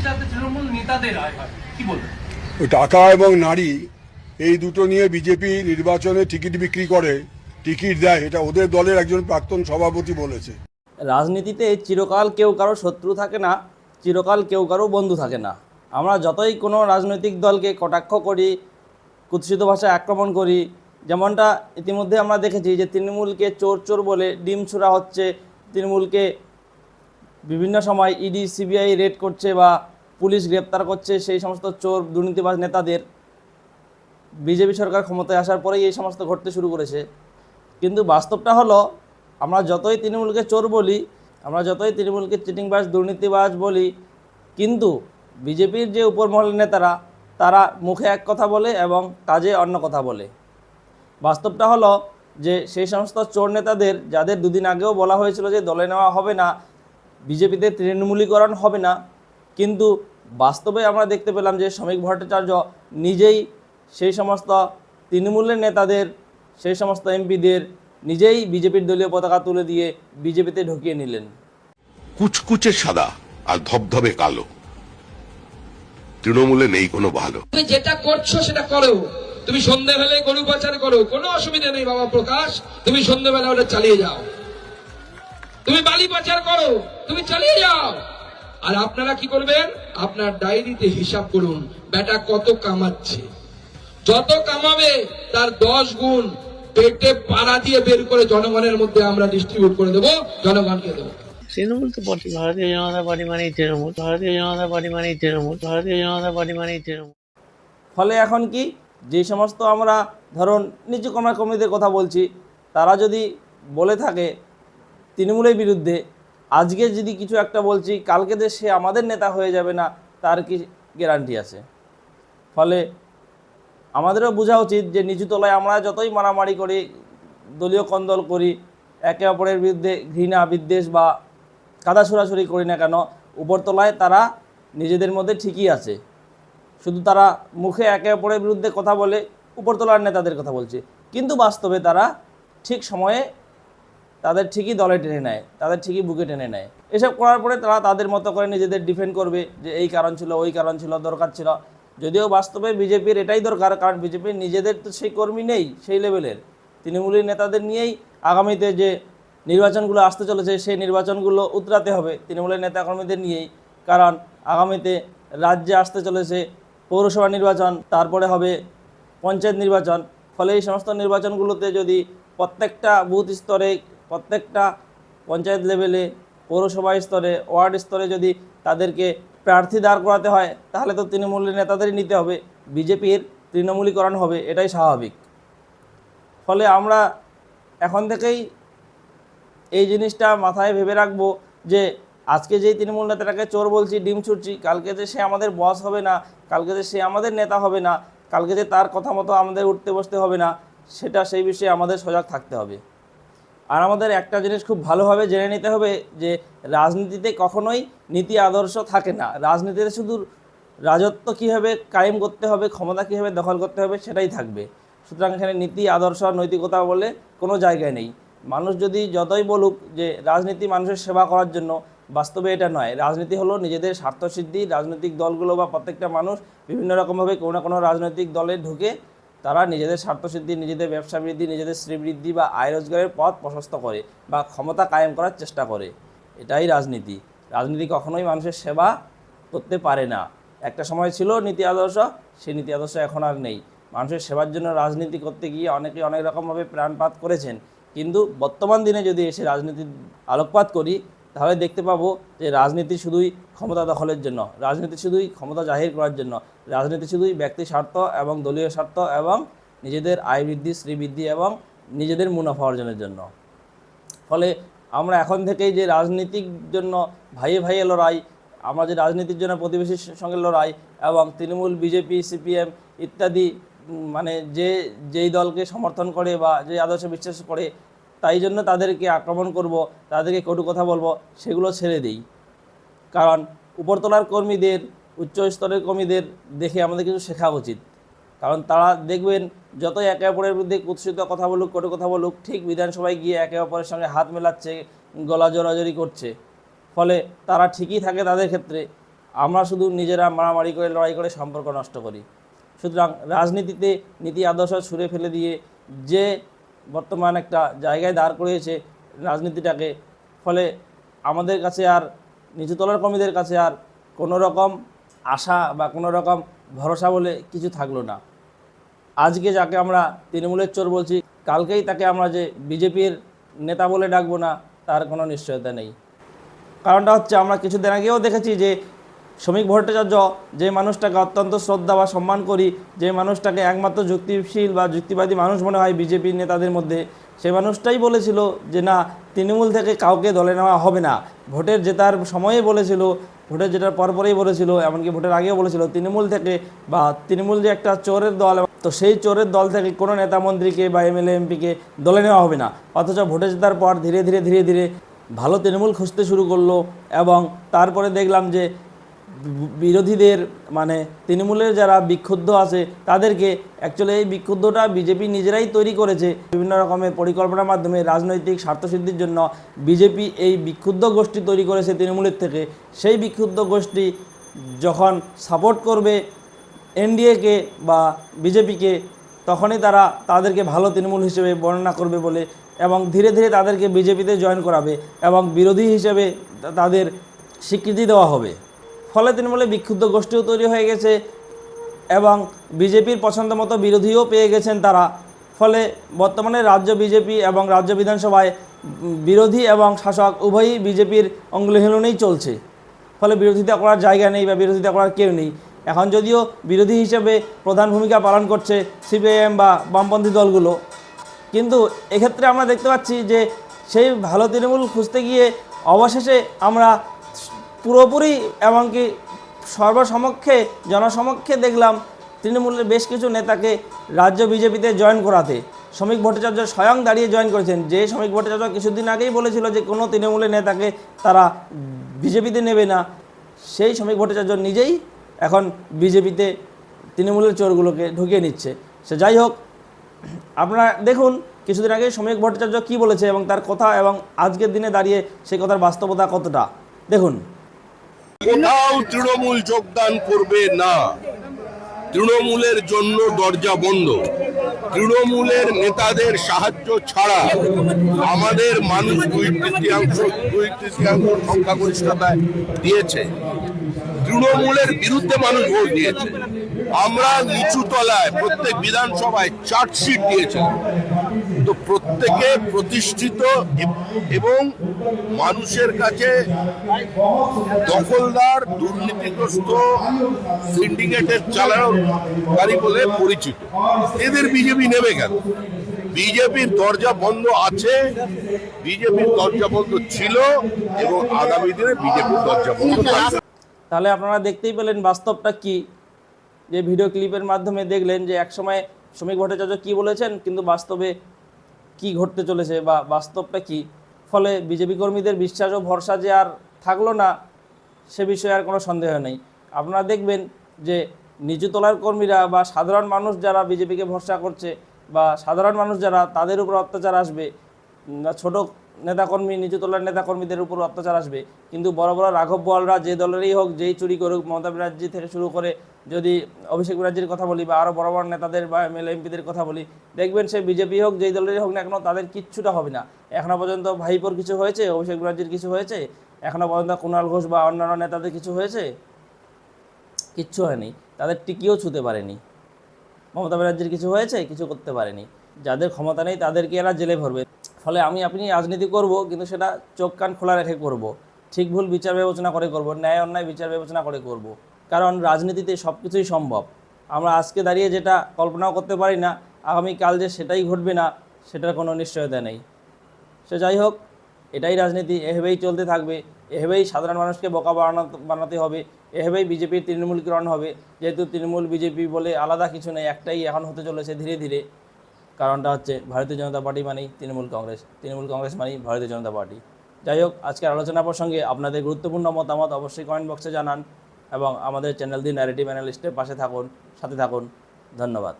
যাতে তৃণমূল নেতাদের আয় হয়, কি বলবেন? টাকা এবং নারী এই দুটো নিয়ে বিজেপি নির্বাচনে টিকিট বিক্রি করে, টিকিট দেয়, এটা ওদের দলের একজন প্রাক্তন সভাপতি বলেছে। রাজনীতিতে চিরকাল কেউ কারো শত্রু থাকে না, চিরকাল কেউ কারো বন্ধু থাকে না। আমরা যতই কোনো রাজনৈতিক দলকে কটাক্ষ করি, কুৎসিত ভাষায় আক্রমণ করি, যেমনটা ইতিমধ্যে আমরা দেখেছি যে তৃণমূলকে চোর চোর বলে ডিম ছোড়া হচ্ছে, তৃণমূলকে বিভিন্ন সময় ইডি সিবিআই রেড করছে বা পুলিশ গ্রেপ্তার করছে সেই সমস্ত চোর দুর্নীতিবাজ নেতাদের। বিজেপি সরকার ক্ষমতায় আসার পরেই এই সমস্ত ঘটতে শুরু করেছে। কিন্তু বাস্তবটা হলো, আমরা যতই তৃণমূলকে চোর বলি, আমরা যতই তৃণমূলকে চিটিংবাজ দুর্নীতিবাজ বলি, কিন্তু বিজেপির যে উপরমহলের নেতারা তারা মুখে এক কথা বলে এবং কাজে অন্য কথা বলে। বাস্তবটা হলো যে সেই সমস্ত চোর নেতাদের, যাদের দুদিন আগেও বলা হয়েছিল যে দলে নেওয়া হবে না, বিজেপিতে তৃণমূলীকরণ হবে না, কিন্তু বাস্তবে আমরা দেখতে পেলাম যে শ্রমিক ভট্টাচার্য নিজেই সেই সমস্ত তৃণমূলের নেতাদের, সেই সমস্ত এমপিদের নিজেই বিজেপির দলীয় পতাকা তুলে দিয়ে বিজেপিতে ঢুকিয়ে নিলেন। কুচকুচে সাদা আর ধবধবে কালো, তৃণমূলে নেই কোনো ভালো। তুমি যেটা করছো সেটা করো, তুমি সন্ধ্যেবেলায় গরু পাচার করো, কোনো অসুবিধা নেই বাবা প্রকাশ, তুমি সন্ধ্যেবেলা ওটা চালিয়ে যাও। তুমি বালি পাচার করো, তুমি চালিয়ে যাও। আর আপনারা কি করবেন? আপনার ডায়েরিতে হিসাব করুন, বেটা কত কামাচ্ছে। যত কামাবে তার 10 গুণ পেটে পাড়া দিয়ে বের করে জনগণের মধ্যে আমরা ডিস্ট্রিবিউট করে দেবো, জনগণকে দেবো। তৃণমূল তো বটে, ভারতীয় জনতা পার্টি মানেই তৃণমূল, ভারতীয় জনতা পার্টি মানেই তৃণমূল, ভারতীয় জনতা পার্টি মানেই তৃণমূল। ফলে এখন কি, যে সমস্ত আমরা ধরুন নিচু কর্মীদের কথা বলছি, তারা যদি বলে থাকে তৃণমূলের বিরুদ্ধে, আজকে যদি কিছু একটা বলছি, কালকে যে সে আমাদের নেতা হয়ে যাবে না, তার কি গ্যারান্টি আছে? ফলে আমাদেরও বোঝা উচিত যে নিচু তলায় আমরা যতই মারামারি করি, দলীয় কন্দল করি, একে অপরের বিরুদ্ধে ঘৃণা বিদ্বেষ বা কাদা ছোড়াছুড়ি করি না কেন, উপরতলায় তারা নিজেদের মধ্যে ঠিকই আছে। শুধু তারা মুখে একে অপরের বিরুদ্ধে কথা বলে, উপরতলার নেতাদের কথা বলছে, কিন্তু বাস্তবে তারা ঠিক সময়ে তাদের ঠিকই দলে টেনে নেয়, তাদের ঠিকই বুকে টেনে নেয়। এসব করার পরে তারা তাদের মতো করে নিজেদের ডিফেন্ড করবে যে এই কারণ ছিল, ওই কারণ ছিল, দরকার ছিল। যদিও বাস্তবে বিজেপির এটাই দরকার, কারণ বিজেপির নিজেদের তো সেই কর্মী নেই সেই লেভেলের। তৃণমূলী নেতাদের নিয়েই আগামীতে যে নির্বাচনগুলো আসতে চলেছে সেই নির্বাচনগুলো উতরাতে হবে তৃণমূলের নেতাকর্মীদের নিয়েই। কারণ আগামীতে রাজ্যে আসতে চলেছে পৌরসভা নির্বাচন, তারপরে হবে পঞ্চায়েত নির্বাচন। ফলে এই সমস্ত নির্বাচনগুলোতে যদি প্রত্যেকটা বুথ স্তরে, প্রত্যেকটা পঞ্চায়েত লেভেলে, পৌরসভা স্তরে, ওয়ার্ড স্তরে যদি তাদেরকে প্রার্থী দাঁড় করাতে হয়, তাহলে তো তৃণমূলের নেতাদেরই নিতে হবে, বিজেপির তৃণমূলীকরণ হবে, এটাই স্বাভাবিক। ফলে আমরা এখন থেকেই এই জিনিসটা মাথায় ভেবে রাখবো যে আজকে যেই তৃণমূল নেতাটাকে চোর বলছি, ডিম ছুটছি, কালকে যে সে আমাদের বস হবে না, কালকে যে সে আমাদের নেতা হবে না, কালকে যে তার কথা মতো আমাদের উঠতে বসতে হবে না, সেটা সেই বিষয়ে আমাদের সজাগ থাকতে হবে। আর আমাদের একটা জিনিস খুব ভালোভাবে জেনে নিতে হবে যে রাজনীতিতে কখনোই নীতি আদর্শ থাকে না। রাজনীতিতে শুধু রাজত্ব কীভাবে কায়েম করতে হবে, ক্ষমতা কীভাবে দখল করতে হবে, সেটাই থাকবে। সুতরাং এখানে নীতি আদর্শ নৈতিকতা বলে কোনো জায়গায় নেই। মানুষ যদি যতই বলুক যে রাজনীতি মানুষের সেবা করার জন্য, বাস্তবে এটা নয়। রাজনীতি হলো নিজেদের স্বার্থসিদ্ধি। রাজনৈতিক দলগুলো বা প্রত্যেকটা মানুষ বিভিন্ন রকমভাবে কোনো না কোনো রাজনৈতিক দলে ঢুকে তারা নিজেদের স্বার্থসিদ্ধি, নিজেদের ব্যবসা বৃদ্ধি, নিজেদের শ্রীবৃদ্ধি বা আয় রোজগারের পথ প্রশস্ত করে বা ক্ষমতা কায়েম করার চেষ্টা করে। এটাই রাজনীতি। রাজনীতি কখনোই মানুষের সেবা করতে পারে না। একটা সময় ছিল নীতি আদর্শ, সেই নীতি আদর্শ এখন আর নেই। মানুষের সেবার জন্য রাজনীতি করতে গিয়ে অনেকে অনেক রকমভাবে প্রাণপাত করেছেন, কিন্তু বর্তমান দিনে যদি এসে রাজনীতির আলোকপাত করি, তাহলে দেখতে পাবো যে রাজনীতি শুধুই ক্ষমতা দখলের জন্য, রাজনীতি শুধুই ক্ষমতা জাহির করার জন্য, রাজনীতি শুধুই ব্যক্তি স্বার্থ এবং দলীয় স্বার্থ এবং নিজেদের আয় বৃদ্ধি, শ্রীবৃদ্ধি এবং নিজেদের মুনাফা অর্জনের জন্য। ফলে আমরা এখন থেকেই যে রাজনীতির জন্য ভাইয়ে ভাইয়ে লড়াই, আমরা যে রাজনীতির জন্য প্রতিবেশীর সঙ্গে লড়াই এবং তৃণমূল, বিজেপি, সিপিএম ইত্যাদি মানে যেই দলকে সমর্থন করে বা যে আদর্শে বিশ্বাস করে, তাই জন্য তাদেরকে আক্রমণ করব, তাদেরকে কটু কথা বলবো, সেগুলো ছেড়ে দিই। কারণ উপরতলার কর্মীদের, উচ্চ স্তরের কর্মীদের দেখে আমাদের কিছু শেখা উচিত। কারণ তারা দেখবেন যতই একে অপরের বিরুদ্ধে কুৎসিত কথা বলুক, কটু কথা বলুক, ঠিক বিধানসভায় গিয়ে একে অপরের সঙ্গে হাত মেলাচ্ছে, গলা জড়াজড়ি করছে। ফলে তারা ঠিকই থাকে তাদের ক্ষেত্রে, আমরা শুধু নিজেরা মারামারি করে লড়াই করে সম্পর্ক নষ্ট করি। সুতরাং রাজনীতিতে নীতি আদর্শ ছুঁড়ে ফেলে দিয়ে যে বর্তমান একটা জায়গায় দাঁড় করিয়েছে রাজনীতিটাকে, ফলে আমাদের কাছে আর নিচুতলার কর্মীদের কাছে আর কোনো রকম আশা বা কোনো রকম ভরসা বলে কিছু থাকলো না। আজকে যাকে আমরা তৃণমূলের চোর বলছি, কালকেই তাকে আমরা যে বিজেপির নেতা বলে ডাকবো না, তার কোনো নিশ্চয়তা নেই। কারণটা হচ্ছে, আমরা কিছুদিন আগেও দেখেছি যে শ্রমিক ভট্টাচার্য, যে মানুষটাকে অত্যন্ত শ্রদ্ধা বা সম্মান করি, যে মানুষটাকে একমাত্র যুক্তিশীল বা যুক্তিবাদী মানুষ মনে হয় বিজেপির নেতাদের মধ্যে, সেই মানুষটাই বলেছিল যে না, তৃণমূল থেকে কাউকে দলে নেওয়া হবে না। ভোটের জেতার সময়ে বলেছিল, ভোটের জেতার পরপরেই বলেছিল, এমনকি ভোটের আগেও বলেছিল তৃণমূল থেকে বা তৃণমূল যে একটা চোরের দল, তো সেই চোরের দল থেকে কোনো নেতা মন্ত্রীকে বা এমএলএ এমপিকে দলে নেওয়া হবে না। অথচ ভোটে জেতার পর ধীরে ধীরে ভালো তৃণমূল খুঁজতে শুরু করলো এবং তারপরে দেখলাম যে বিরোধীদের মানে তৃণমূলের যারা বিক্ষুব্ধ আছে তাদেরকে অ্যাকচুয়ালি এই বিক্ষুব্ধটা বিজেপি নিজেরাই তৈরি করেছে বিভিন্ন রকমের পরিকল্পনার মাধ্যমে। রাজনৈতিক স্বার্থসিদ্ধির জন্য বিজেপি এই বিক্ষুব্ধ গোষ্ঠী তৈরি করেছে তৃণমূলের থেকে। সেই বিক্ষুব্ধ গোষ্ঠী যখন সাপোর্ট করবে এনডিএকে বা বিজেপিকে, তখনই তারা তাদেরকে ভালো তৃণমূল হিসেবে বর্ণনা করবে বলে এবং ধীরে ধীরে তাদেরকে বিজেপিতে জয়েন করাবে এবং বিরোধী হিসেবে তাদের স্বীকৃতি দেওয়া হবে। ফলে তৃণমূলে বিক্ষুব্ধ গোষ্ঠীও তৈরি হয়ে গেছে এবং বিজেপির পছন্দ মতো বিরোধীও পেয়ে গেছেন তারা। ফলে বর্তমানে রাজ্য বিজেপি এবং রাজ্য বিধানসভায় বিরোধী এবং শাসক উভয়ই বিজেপির অঙ্গুলি হেলনেই চলছে। ফলে বিরোধিতা করার জায়গা নেই বা বিরোধিতা করার কেউ নেই। এখন যদিও বিরোধী হিসেবে প্রধান ভূমিকা পালন করছে সিপিআইএম বা বামপন্থী দলগুলো, কিন্তু এক্ষেত্রে আমরা দেখতে পাচ্ছি যে সেই ভালো তৃণমূল খুঁজতে গিয়ে অবশেষে আমরা পুরোপুরি এমনকি সর্বসমক্ষে জনসমক্ষে দেখলাম তৃণমূলের বেশ কিছু নেতাকে রাজ্য বিজেপিতে জয়েন করাতে। শ্রমিক ভট্টাচার্য স্বয়ং দাঁড়িয়ে জয়েন করেছেন, যে শ্রমিক ভট্টাচার্য কিছুদিন আগেই বলেছিল যে কোনো তৃণমূলের নেতাকে তারা বিজেপিতে নেবে না, সেই শ্রমিক ভট্টাচার্য নিজেই এখন বিজেপিতে তৃণমূলের চোরগুলোকে ঢুকিয়ে নিচ্ছে। সে যাই হোক, আপনারা দেখুন কিছুদিন আগে শ্রমিক ভট্টাচার্য কী বলেছে এবং তার কথা এবং আজকের দিনে দাঁড়িয়ে সেই কথার বাস্তবতা কতটা দেখুন। কোথাও তৃণমূল যোগদান করবে না। তৃণমূলের জন্য দরজা বন্ধ। তৃণমূলের নেতাদের সাহায্য ছাড়া আমাদের মানুষ দুই তৃতীয়াংশ সংখ্যাগরিষ্ঠতায় দিয়েছে। তৃণমূলের বিরুদ্ধে মানুষ ভোট দিয়েছে। আমরা নিচু তলায় প্রত্যেক বিধানসভায় চার্জশিট দিয়েছি, তো প্রত্যেকে প্রতিষ্ঠিত এবং মানুষের কাছে দখলদার দুর্নীতিগ্রস্ত সিন্ডিকেটের চালানোকারী বলে পরিচিত। এদের বিজেপি নেবে কেন? বিজেপির দরজা বন্ধ আছে, বিজেপির দরজা বন্ধ ছিল এবং আগামী দিনে বিজেপির দরজা বন্ধ থাকবে। তাহলে আপনারা দেখতেই পেলেন বাস্তবটা কি, যে ভিডিও ক্লিপের মাধ্যমে দেখলেন যে একসময় শ্রমিক ভট্টাচার্য কী বলেছেন, কিন্তু বাস্তবে কি ঘটতে চলেছে বা বাস্তবটা কি। ফলে বিজেপি কর্মীদের বিশ্বাস ও ভরসা যে আর থাকলো না, সে বিষয়ে আর কোনো সন্দেহ নেই। আপনারা দেখবেন যে নিচুতলার কর্মীরা বা সাধারণ মানুষ যারা বিজেপিকে ভরসা করছে বা সাধারণ মানুষ যারা, তাদের উপর অত্যাচার আসবে, ছোট নেতাকর্মী নিচুতলার নেতাকর্মীদের উপর অত্যাচার আসবে। কিন্তু বড় বড় রাঘব বোয়ালরা যে দলেরই হোক, যেই চুরি করুক, মমতা ব্যানার্জি থেকে শুরু করে যদি অভিষেক ব্যানার্জির কথা বলি বা আরও বড় বড় নেতাদের বা এমএলএ এমপিদের কথা বলি, দেখবেন সে বিজেপি হোক যেই দলেরই হোক না কেন, তাদের কিচ্ছুটা হবে না। এখনও পর্যন্ত ভাইপোর কিছু হয়েছে, অভিষেক ব্যানার্জির কিছু হয়েছে, এখনও পর্যন্ত কুণাল ঘোষ বা অন্যান্য নেতাদের কিছু হয়েছে? কিচ্ছু হয়নি। তাদের টিকিও ছুঁতে পারেনি। মমতা ব্যানার্জির কিছু হয়েছে? কিছু করতে পারেনি। যাদের ক্ষমতা নেই তাদেরকে এরা জেলে ভরবে। ফলে আপনি রাজনীতি করব, কিন্তু সেটা চোখ কান খোলা রেখে করব, ঠিক ভুল বিচার বিবেচনা করে করব, ন্যায় অন্যায় বিচার বিবেচনা করে করব। কারণ রাজনীতিতে সব কিছুই সম্ভব। আমরা আজকে দাঁড়িয়ে যেটা কল্পনাও করতে পারি না, আগামীকাল যে সেটাই ঘটবে না, সেটার কোনো নিশ্চয়তা নেই। সে যাই হোক, এটাই রাজনীতি, এভাবেই চলতে থাকবে, এভাবেই সাধারণ মানুষকে বোকা বানাতে হবে, এভাবেই বিজেপির তৃণমূলকরণ হবে। যেহেতু তৃণমূল বিজেপি বলে আলাদা কিছু নেই, একটাই এখন হতে চলেছে ধীরে ধীরে। কারণটা হচ্ছে ভারতীয় জনতা পার্টি মানেই তৃণমূল কংগ্রেস, তৃণমূল কংগ্রেস মানেই ভারতীয় জনতা পার্টি। যাই হোক, আজকের আলোচনা প্রসঙ্গে আপনাদের গুরুত্বপূর্ণ মতামত অবশ্যই কমেন্ট বক্সে জানান এবং আমাদের চ্যানেল দি ন্যারেটিভ অ্যানালিস্টের পাশে থাকুন, সাথে থাকুন। ধন্যবাদ।